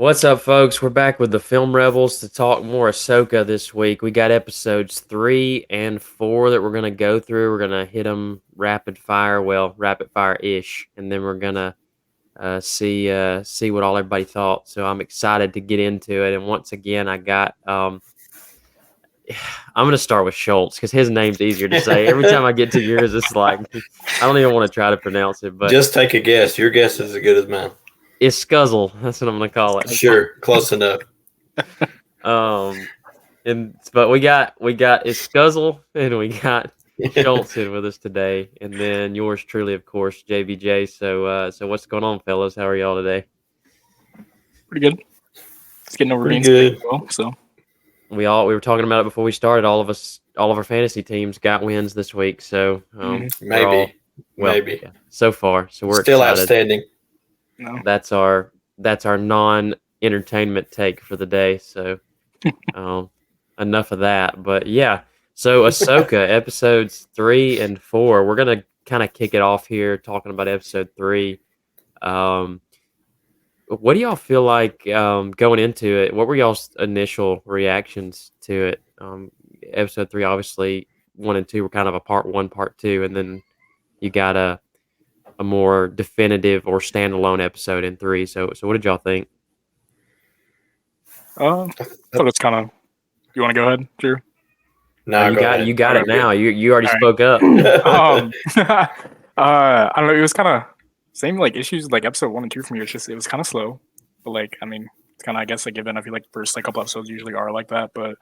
What's up, folks? We're back with the Film Rebels to talk more Ahsoka this week. We got episodes 3 and 4 that we're going to go through. We're going to hit them rapid fire, rapid fire-ish, and then we're going to see what all everybody thought. So I'm excited to get into it. And once again, I got I'm going to start with Schultz because his name's easier to say. Every time I get to yours, it's like I don't even want to try to pronounce it, but Just take a guess. Your guess is as good as mine. it's Scuzzle. That's what I'm going to call it. Sure, close enough. But we got Iscuzzle and we got Schultz in with us today, and then yours truly, of course, JBJ. So what's going on, fellas? How are y'all today? Pretty good. It's getting over Pretty being good. well, so We were talking about it before we started. All of our fantasy teams got wins this week. So Maybe. yeah, so far. So we're Still excited. outstanding. no. That's our non-entertainment take for the day. So enough of that. But yeah, so Ahsoka episodes 3 and 4. We're gonna kind of kick it off here talking about episode 3. What do y'all feel like going into it? What were y'all's initial reactions to it? Episode 3, obviously 1 and 2 were kind of a part 1, part 2, and then you got a more definitive or standalone episode in 3. So what did y'all think? I thought it's kind of. You want to go ahead, Drew? No, You got it now. You already All right. spoke up. I don't know. It was kind of same like issues like episode 1 and 2 for me. It was kind of slow, but like it's kind of I guess a given. I feel like first like couple episodes usually are like that, but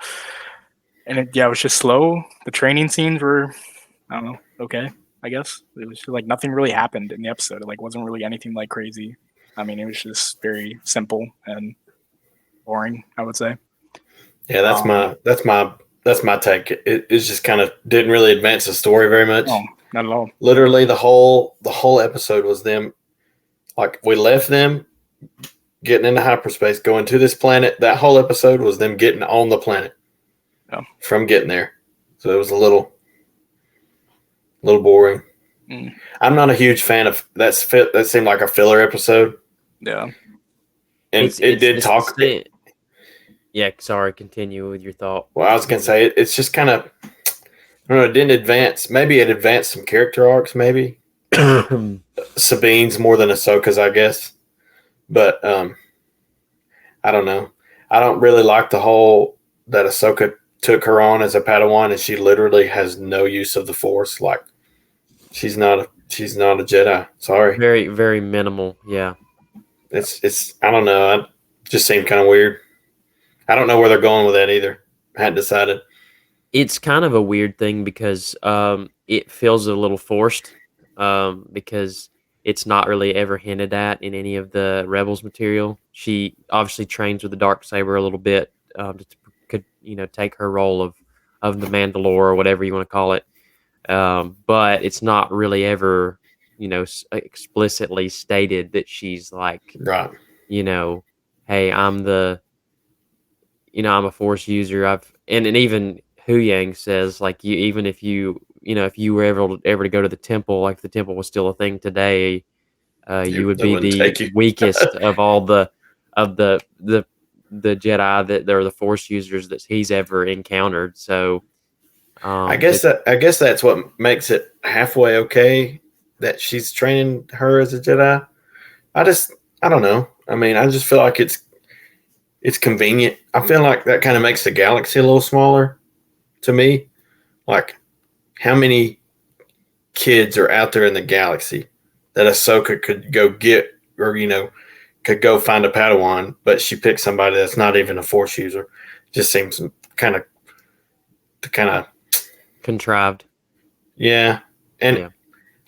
it was just slow. The training scenes were I don't know okay. I guess it was just, like nothing really happened in the episode. It like wasn't really anything like crazy. It was just very simple and boring, I would say. Yeah, that's my take. It's just kind of didn't really advance the story very much. No, not at all. Literally, the whole episode was them. Like we left them getting into hyperspace, going to this planet. That whole episode was them getting on the planet. Yeah. From getting there. So it was a little boring. I'm not a huge fan of that. That seemed like a filler episode. Yeah. And it did talk. Yeah, sorry. Continue with your thought. Well, I was gonna say it's just kind of. I don't know. It didn't advance. Maybe it advanced some character arcs. Maybe Sabine's more than Ahsoka's, I guess. But I don't know. I don't really like the whole that Ahsoka took her on as a Padawan, and she literally has no use of the Force. Like she's not a Jedi. Sorry. Very, very minimal. Yeah. It's I don't know. It just seemed kind of weird. I don't know where they're going with that either. I hadn't decided. It's kind of a weird thing because it feels a little forced because it's not really ever hinted at in any of the Rebels material. She obviously trains with the Darksaber a little bit could take her role of the Mandalore or whatever you want to call it. But it's not really ever explicitly stated that she's like Right. Hey, I'm a Force user. And even Hu Yang says like even if you were ever to go to the temple, like if the temple was still a thing today, you would be the weakest of all the Jedi that they're the Force users that he's ever encountered. So I guess that's what makes it halfway okay that she's training her as a Jedi. I don't know. I just feel like it's convenient. I feel like that kind of makes the galaxy a little smaller to me. Like, how many kids are out there in the galaxy that Ahsoka could go get or, could go find a Padawan, but she picked somebody that's not even a Force user? Just seems kind of contrived. Yeah. And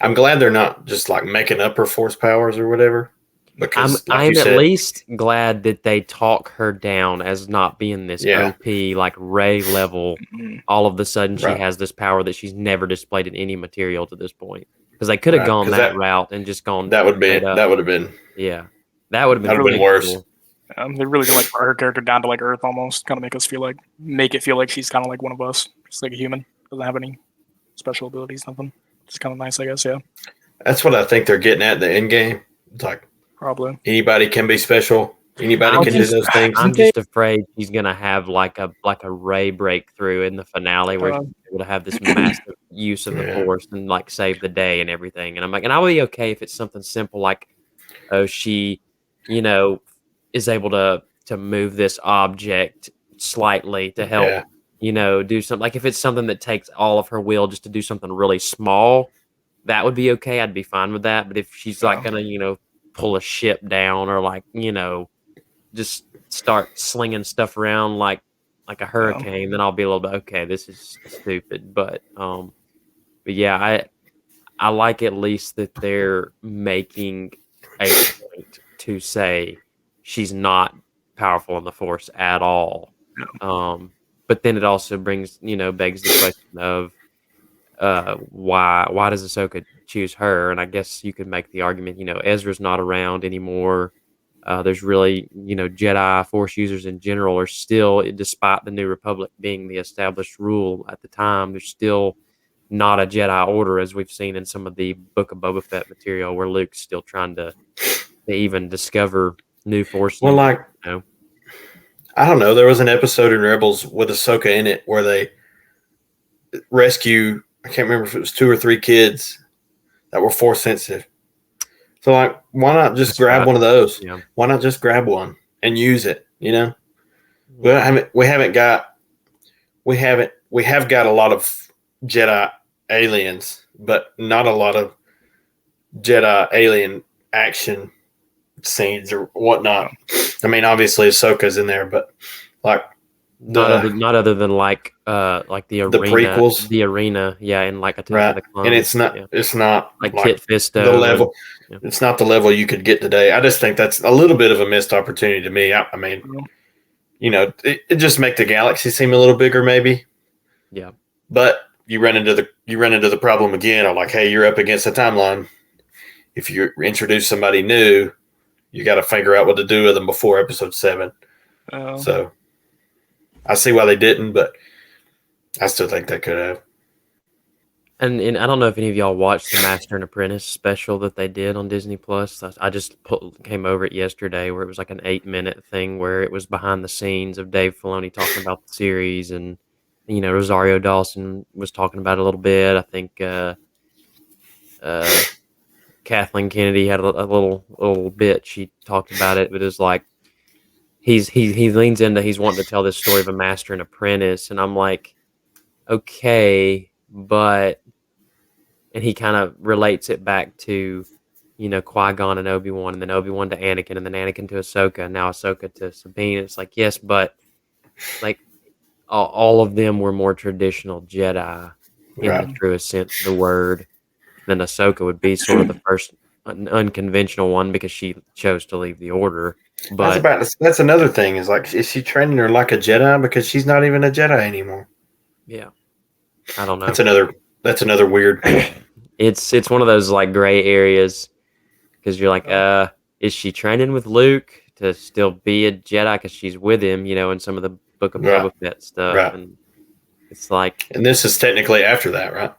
I'm glad they're not just like making up her Force powers or whatever. Because I'm at least glad that they talk her down as not being this OP, like Rey level. All of a sudden, she has this power that she's never displayed in any material to this point. Because they could have gone that route and just gone. That would have been. Yeah, that would have been worse. Cool. They really do like her character down to like Earth almost, kind of make it feel like she's kind of like one of us, just like a human. Doesn't have any special abilities, nothing. It's kind of nice, I guess. Yeah. That's what I think they're getting at in the end game. It's like. Probably. Anybody can be special. Anybody I'm can do just those things. I'm just afraid she's gonna have like a Rey breakthrough in the finale where she's Uh, able to have this massive use of the Yeah, Force and like save the day and everything. And I'm like, and I'll be okay if it's something simple like, oh, she, you know, is able to move this object slightly to help, yeah, do something. Like if it's something that takes all of her will just to do something really small, that would be okay. I'd be fine with that. But if she's like uh, gonna, pull a ship down or like, just start slinging stuff around like a um, hurricane, then I'll be a little bit okay. This is stupid, but yeah, I like at least that they're making a point to say she's not powerful in the Force at all. But then it also begs the question of why does Ahsoka choose her? And I guess you could make the argument, Ezra's not around anymore. There's really, Jedi Force users in general are still, despite the New Republic being the established rule at the time, there's still not a Jedi Order as we've seen in some of the Book of Boba Fett material where Luke's still trying to even discover new Force well, users. like I don't know. There was an episode in Rebels with Ahsoka in it where they rescue. I can't remember if it was 2 or 3 kids that were Force sensitive. So, like, why not just That's grab right. one of those? Yeah. Why not just grab one and use it? We Yeah. haven't. We haven't got. We haven't. We have got a lot of Jedi aliens, but not a lot of Jedi alien action scenes or whatnot. I mean, obviously Ahsoka's in there, but like the Not other than like the prequels, the arena, yeah, and like Attack of right? the And Clones, it's not. yeah, It's not like like Kit the Fisto and level. yeah, It's not the level you could get today. I just think that's a little bit of a missed opportunity to me. I mean, it just make the galaxy seem a little bigger, maybe. yeah. But you run into the problem again of like, hey, you're up against a timeline. If you introduce somebody new, you got to figure out what to do with them before episode 7. uh, So I see why they didn't, but I still think they could have. And I don't know if any of y'all watched the Master and Apprentice special that they did on Disney Plus. I just came over it yesterday, where it was like an 8-minute thing where it was behind the scenes of Dave Filoni talking about the series, and Rosario Dawson was talking about it a little bit. I think uh, Kathleen Kennedy had a little bit. She talked about it, but it's like he leans into he's wanting to tell this story of a master and apprentice, and I'm like, okay, but and he kind of relates it back to Qui-Gon and Obi-Wan, and then Obi-Wan to Anakin, and then Anakin to Ahsoka, and now Ahsoka to Sabine. It's like, yes, but like all of them were more traditional Jedi in the Right. truest sense of the word. Then Ahsoka would be sort of the first unconventional one because she chose to leave the Order. But That's another thing is like, is she training her like a Jedi because she's not even a Jedi anymore? yeah, I don't That's know. another. That's another weird. It's one of those like gray areas because you're like, is she training with Luke to still be a Jedi because she's with him, in some of the Book of Right. Boba Fett stuff, Right. and it's like, And this is technically after that, right?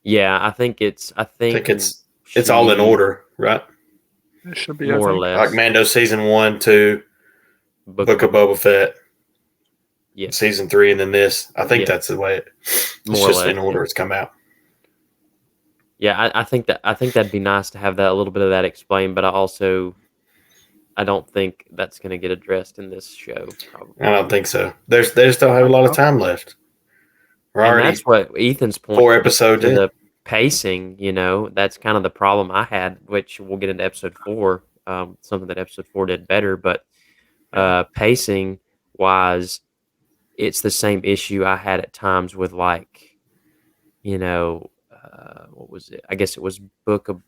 yeah, I I think think it's all in she order, right? it should be, I more or think. Like less Mando season 1, 2, Book of Book of Boba Fett, Boba Fett, yeah, season 3, and then this. I think yeah, that's the way it's more or just less, in yeah. order it's come out. Yeah, I think that'd be nice to have that a little bit of that explained, but I don't think that's going to get addressed in this show, I probably. don't think so. They still have a lot of Oh, time left. We're And already that's what Ethan's point 4 episodes to in. the pacing. That's kind of the problem I had, which we'll get into episode 4. Something that episode 4 did better, but pacing wise, it's the same issue I had at times with what was it? I guess it was Book of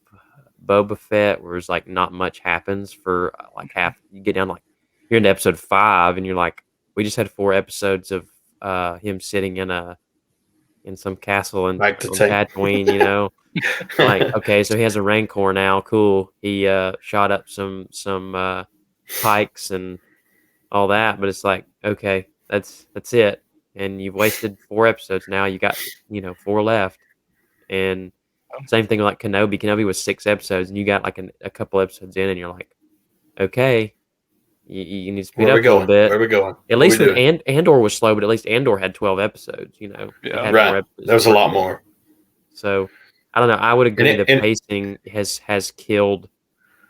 Boba Fett, where it's like not much happens for like half. You get down like you're into episode 5, and you're like, we just had 4 episodes of him sitting in some castle Like the on tank. Tatooine. Like, okay, so he has a Rancor now. Cool. He shot up some pikes and all that, but it's like, okay, that's it. And you've wasted 4 episodes now. You got 4 left. And same thing like Kenobi. Kenobi was 6 episodes, and you got like a couple episodes in, and you're like, okay, You need to speed Where are we up a little going? bit. Where are we going? At What are we least with doing? Andor was slow, but at least Andor had 12 episodes. You know, it Yeah. had more Right. episodes There to was a work lot with. more. So I don't know. I would And agree the and pacing has killed.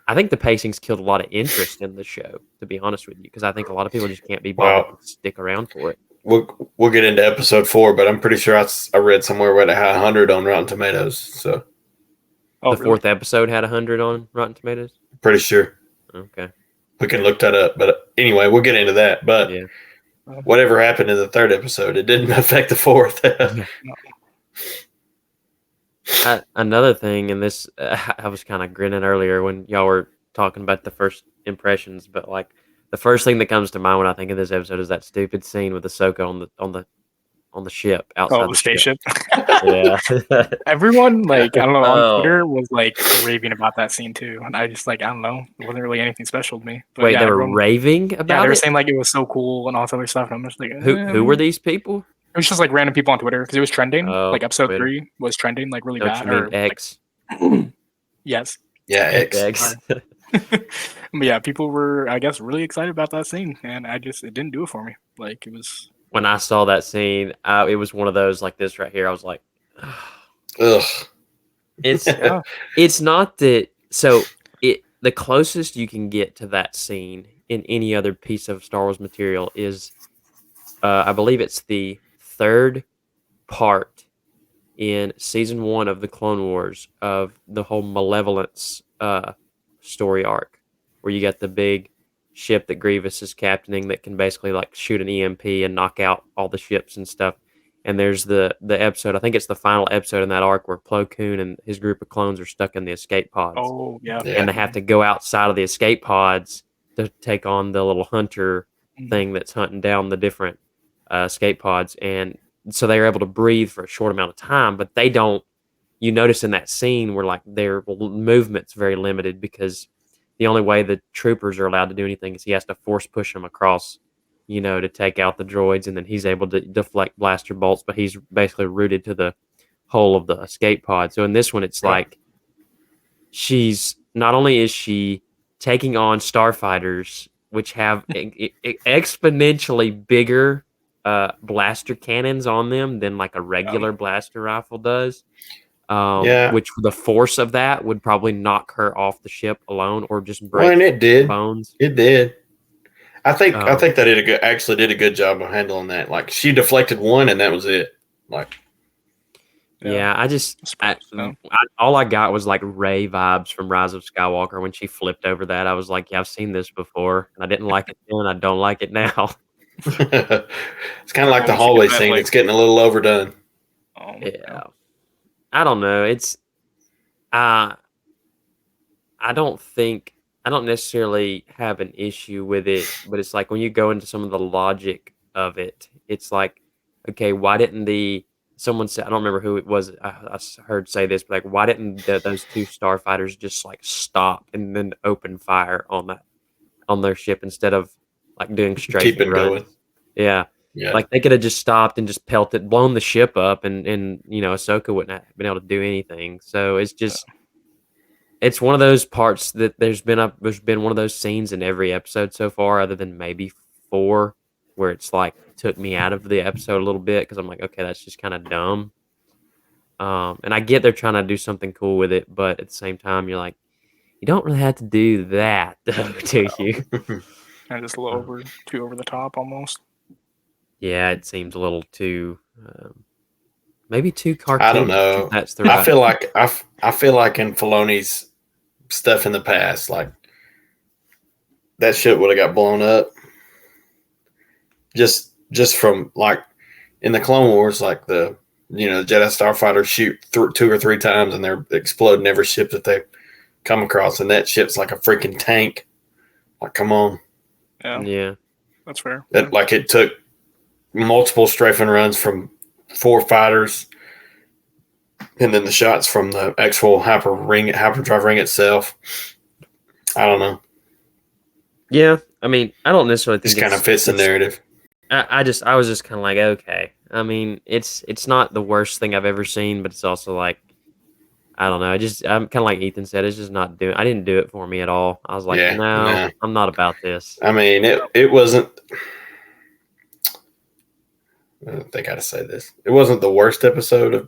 I think the pacing's killed a lot of interest in the show. To be honest with you, because I think a lot of people just can't be bothered to well, stick around for it. we'll get into episode 4, but I'm pretty sure I read somewhere where it had 100 on Rotten Tomatoes. So Oh, The really? fourth episode had 100 on Rotten Tomatoes. pretty sure Okay. we can look that up. But anyway, we'll get into that. But Yeah. whatever happened in the third episode, it didn't affect the fourth. Yeah. Another thing, and this I was kind of grinning earlier when y'all were talking about the first impressions, but like the first thing that comes to mind when I think of this episode is that stupid scene with Ahsoka on the ship Oh, outside the the ship. spaceship. Yeah. Everyone, like, I don't know, on Oh. Twitter was like raving about that scene too, and I just like, I don't know, it wasn't really anything special to me. But Wait, yeah, they were everyone, raving yeah, they about were it? saying like it was so cool and all this other stuff, and I'm just like, Who were these people? it was just like random people on Twitter because it was trending. Oh, Like episode Twitter. 3 was trending like really Don't you bad, mean or X? like, yes. Yeah, X. X. But yeah, people were, I guess, really excited about that scene, and it didn't do it for me. Like it was. When I saw that scene, it was one of those like this right here. I was like, Ugh. it's Yeah. it's not that. So the closest you can get to that scene in any other piece of Star Wars material is, I believe it's the third part in season 1 of the Clone Wars of the whole Malevolence story arc, where you got the big ship that Grievous is captaining that can basically like shoot an EMP and knock out all the ships and stuff. And there's the episode, I think it's the final episode in that arc where Plo Koon and his group of clones are stuck in the escape pods, Oh yeah. and Yeah. they have to go outside of the escape pods to take on the little hunter Mhm. thing that's hunting down the different escape pods. And so they are able to breathe for a short amount of time, but they don't. You notice in that scene where like their movement's very limited because the only way the troopers are allowed to do anything is he has to force push them across, to take out the droids, and then he's able to deflect blaster bolts, but he's basically rooted to the hull of the escape pod. So in this one, it's Right. like she's not only is she taking on starfighters, which have exponentially bigger blaster cannons on them than like a regular blaster rifle does. Yeah. Which the force of that would probably knock her off the ship alone, or just Well, break and it did. bones. It did. I think Um, they did a good job of handling that. Like she deflected one, and that was it. Like Yeah, all I got was like Rey vibes from Rise of Skywalker when she flipped over that. I was like, yeah, I've seen this before, and I didn't like it then. I don't like it now. it's kind of like the Almost hallway get that, scene. like- It's getting a little overdone. Yeah, I don't know. It's uh, I don't necessarily have an issue with it, but it's like when you go into some of the logic of it, it's like, okay, why didn't someone said, I don't remember who it was, I heard say this, but like, why didn't those two starfighters just like stop and then open fire on their ship instead of like doing strafing Keeping runs? going. Yeah. Yeah. Like they could have just stopped and just blown the ship up, and Ahsoka wouldn't have been able to do anything. So it's just it's one of those parts that there's been one of those scenes in every episode so far, other than maybe 4, where it's like took me out of the episode a little bit because I'm like, okay, that's just kind of dumb. And I get they're trying to do something cool with it, but at the same time, you're like, you don't really have to do that, do you? And just a little too over the top almost. Yeah, it seems a little too, maybe too cartoonish. I don't know. If that's the I right. feel like in Filoni's stuff in the past, like that shit would have got blown up. Just from like in the Clone Wars, like the Jedi starfighters shoot 2 or 3 times and they're exploding every ship that they come across, and that ship's like a freaking tank. Like, come on. Yeah. That's fair. That like it took multiple strafing runs from 4 fighters, and then the shots from the actual hyperdrive ring itself. I don't know. Yeah, I mean, I don't necessarily think This kind of fits the narrative. I was just kind of like, okay. I mean, it's not the worst thing I've ever seen, but it's also like, I don't know. I'm kind of like Ethan said. It's just not doing. I didn't do it for me at all. I was like, Yeah, no, no. I'm not about this. I mean, it wasn't. They got to say this. It wasn't the worst episode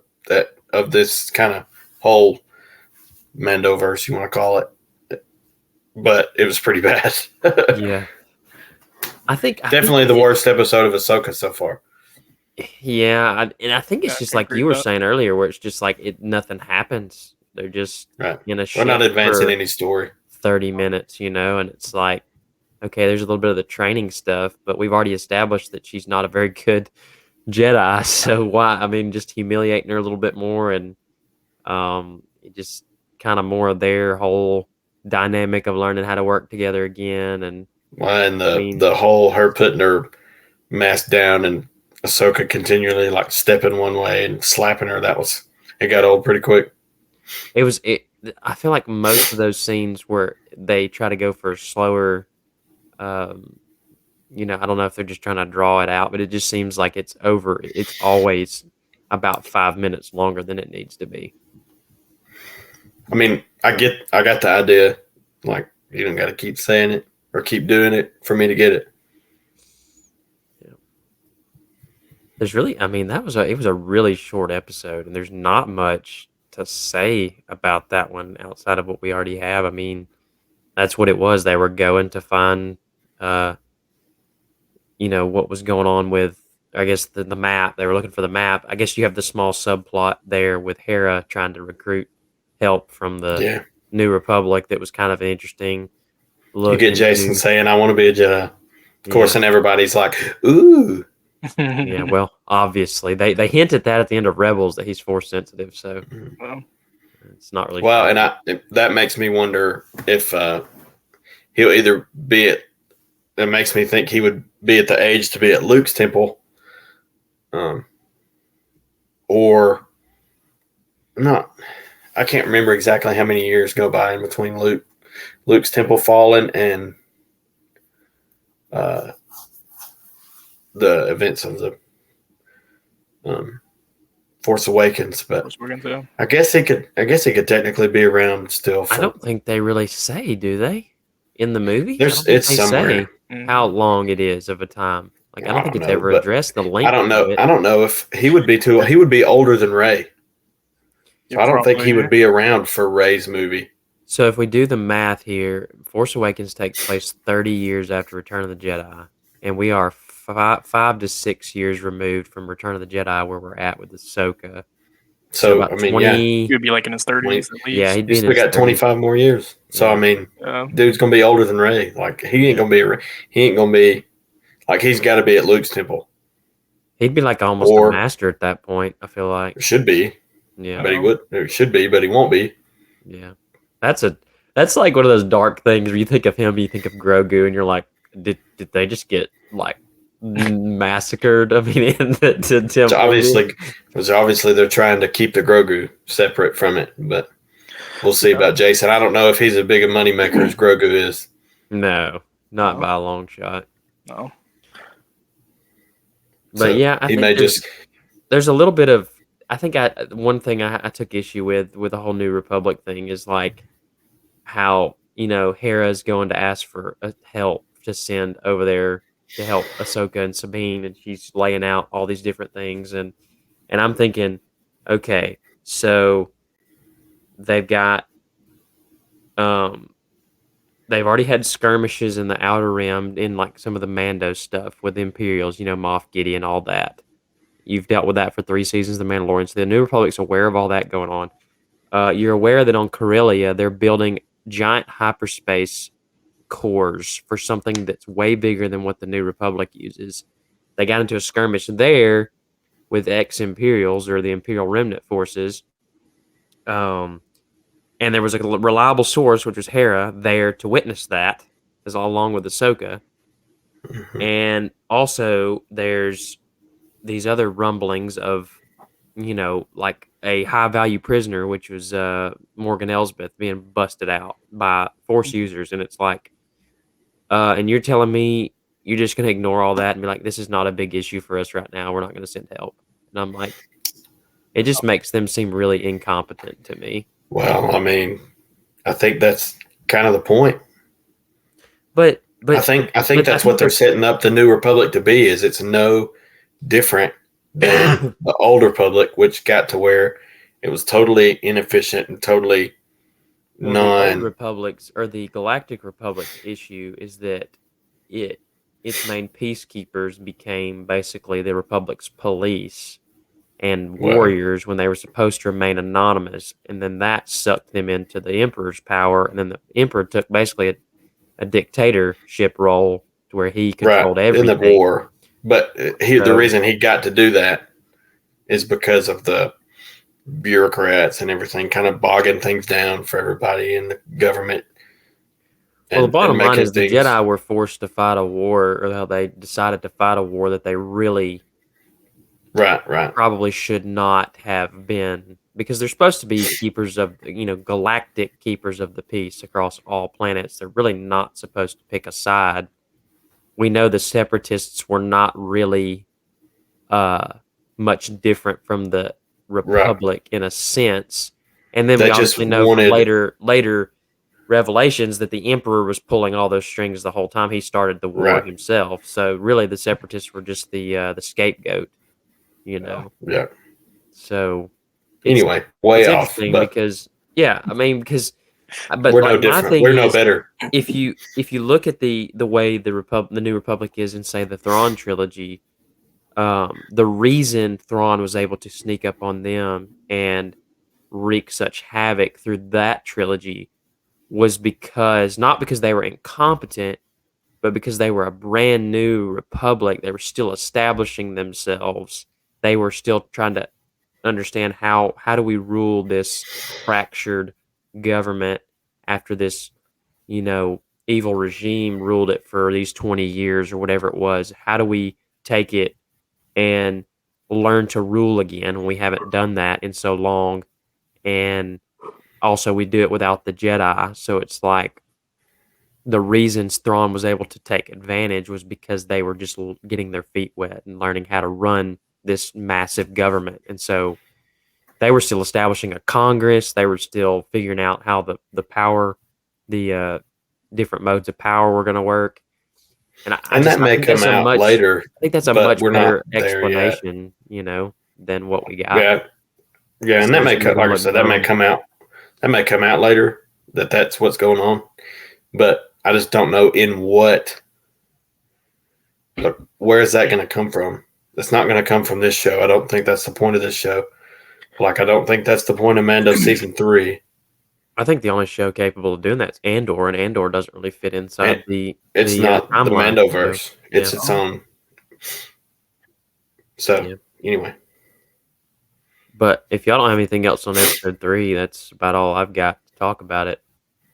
of this kind of whole Mandoverse, you want to call it, but it was pretty bad. Yeah, I think Definitely the worst episode of Ahsoka so far. Yeah, and I think Yeah, it's I just can like agree you with were that. saying earlier, where it's just like nothing happens. They're just Right. in a We're not ship advancing for any story. 30 minutes, and it's like, okay, there's a little bit of the training stuff, but we've already established that she's not a very good Jedi. So why? I mean, just humiliating her a little bit more, and it just kind of more of their whole dynamic of learning how to work together again. And And I the mean, the whole her putting her mask down and Ahsoka continually like stepping one way and slapping her, it got old pretty quick. it was it. I feel like most of those scenes where they try to go for slower, um, I don't know if they're just trying to draw it out, but it just seems like it's over. It's always about 5 minutes longer than it needs to be. I mean, I got the idea. Like, you don't got to keep saying it or keep doing it for me to get it. Yeah. There's really, I mean, it was a really short episode, and there's not much to say about that one outside of what we already have. I mean, that's what it was. They were going to find, uh, what was going on with, I guess, the map. They were looking for the map. I guess you have the small subplot there with Hera trying to recruit help from the Yeah. New Republic that was kind of an interesting You look get Jason into. saying, I want to be a Jedi. Of Yeah. course, and everybody's like, ooh. Yeah, well, obviously they hint at that at the end of Rebels that he's force sensitive, so Well, it's not really Well, and shocking. that makes me wonder if he'll either be at. It makes me think he would be at the age to be at Luke's temple, um, or not. I can't remember exactly how many years go by in between Luke's temple falling and uh, the events of the um, Force Awakens. But we're going to. I guess he could. I guess he could technically be around still I for. don't think they really say, do they? In the movie? I There's don't think it's they somewhere. say how long it is of a time. Like I don't I think don't it's know, ever but addressed the I length don't of know. it. I don't know if he would be too. He would be older than Ray, Yeah, so I don't think he probably. would be around for Ray's movie. So if we do the math here, Force Awakens takes place 30 years after Return of the Jedi, and we are 5 to 6 years removed from Return of the Jedi, where we're at with Ahsoka. So So about I mean, yeah, 20. He would be like in his 30s 20, at Yeah, least. he'd you be in still his got 30s. 25 more years. So I Yeah, mean, Yeah. dude's gonna be older than Ray. Like he ain't yeah. gonna be. He ain't gonna be like he's got to be at Luke's temple He'd be like almost a or master at that point. I feel like. should be, Yeah, but he would. Or should be, but he won't be. yeah. That's a that's like one of those dark things where you think of him, you think of Grogu, and you're like, did they just get like massacred? I mean, in the So temple. obviously they're trying to keep the Grogu separate from it, but we'll see Yeah. about Jason. I don't know if he's as big a moneymaker as Grogu is. No, not No. by a long shot. No. But So yeah, I he think may just there's a little bit of I think one thing I took issue with the whole New Republic thing is like how Hera's going to ask for help to send over there to help Ahsoka and Sabine, and she's laying out all these different things, and I'm thinking, okay, so they've got um they've already had skirmishes in the Outer Rim in like some of the Mando stuff with the Imperials, Moff Gideon, all that. You've dealt with that for 3 seasons, The Mandalorian. So the New Republic's aware of all that going on. You're aware that on Corellia, they're building giant hyperspace cores for something that's way bigger than what the New Republic uses. They got into a skirmish there with ex Imperials or the Imperial Remnant forces. Um, and there was a reliable source, which was Hera, there to witness that, as along with Ahsoka. Mhm. And also, there's these other rumblings of like a high value prisoner, which was Morgan Elsbeth being busted out by Force users, and it's like, and you're telling me you're just gonna ignore all that and be like, this is not a big issue for us right now. We're not gonna send help. And I'm like, it just makes them seem really incompetent to me. Well, I mean, I think that's kind of the point. But I think I that's what think they're there's setting up the new republic to be. Is it's no different than the old republic, which got to where it was totally inefficient and totally well, the old non. republics or the Galactic Republic's issue is that it its main peacekeepers became basically the Republic's police and Well, warriors when they were supposed to remain anonymous, and then that sucked them into the Emperor's power, and then the Emperor took basically a dictatorship role to where he right controlled in the everything. war, but the So, reason he got to do that is because of the bureaucrats and everything, kind of bogging things down for everybody in the government well, the and bottom line making is the things Jedi were forced to fight a war, or how they decided to fight a war that they really right, right, probably should not have been, because they're supposed to be keepers of, galactic keepers of the peace across all planets. They're really not supposed to pick a side. We know the separatists were not really uh much different from the right. republic in a sense. And then we They just obviously know from wanted later revelations that the emperor was pulling all those strings the whole time. He started the war right. himself. So really the separatists were just the scapegoat, you Well, know. yeah. So it's Anyway, way it's off, interesting but because yeah, I mean because but we're no like my different. thing We're no is, better. if you look at the way the new republic is in say the Thrawn trilogy, the reason Thrawn was able to sneak up on them and wreak such havoc through that trilogy was because not because they were incompetent, but because they were a brand new republic. They were still establishing themselves. They were still trying to understand how do we rule this fractured government after this, evil regime ruled it for these 20 years or whatever it was. How do we take it and learn to rule again when we haven't done that in so long? And also, we do it without the Jedi. So it's like the reasons Thrawn was able to take advantage was because they were just getting their feet wet and learning how to run this massive government. And so they were still establishing a Congress. They were still figuring out how the power, the different modes of power were going to work. And And that I may think that's come a out much later, I think that's a but much we're not better there yet. explanation, than what we got. Yeah, yeah, and that Besides may it made like them I look said, that may dumb. come out. That may come out later. That's what's going on, but I just don't know in what. But where is that going to come from? It's not going to come from this show. I don't think that's the point of this show. Like I don't think that's the point of Mando season 3. I think the only show capable of doing that is Andor, and Andor doesn't really fit And inside the it's not the timeline. So Mandoverse. yeah, It's its own. So yeah. anyway, But if y'all don't have anything else on episode 3, that's about all I've got to talk about it.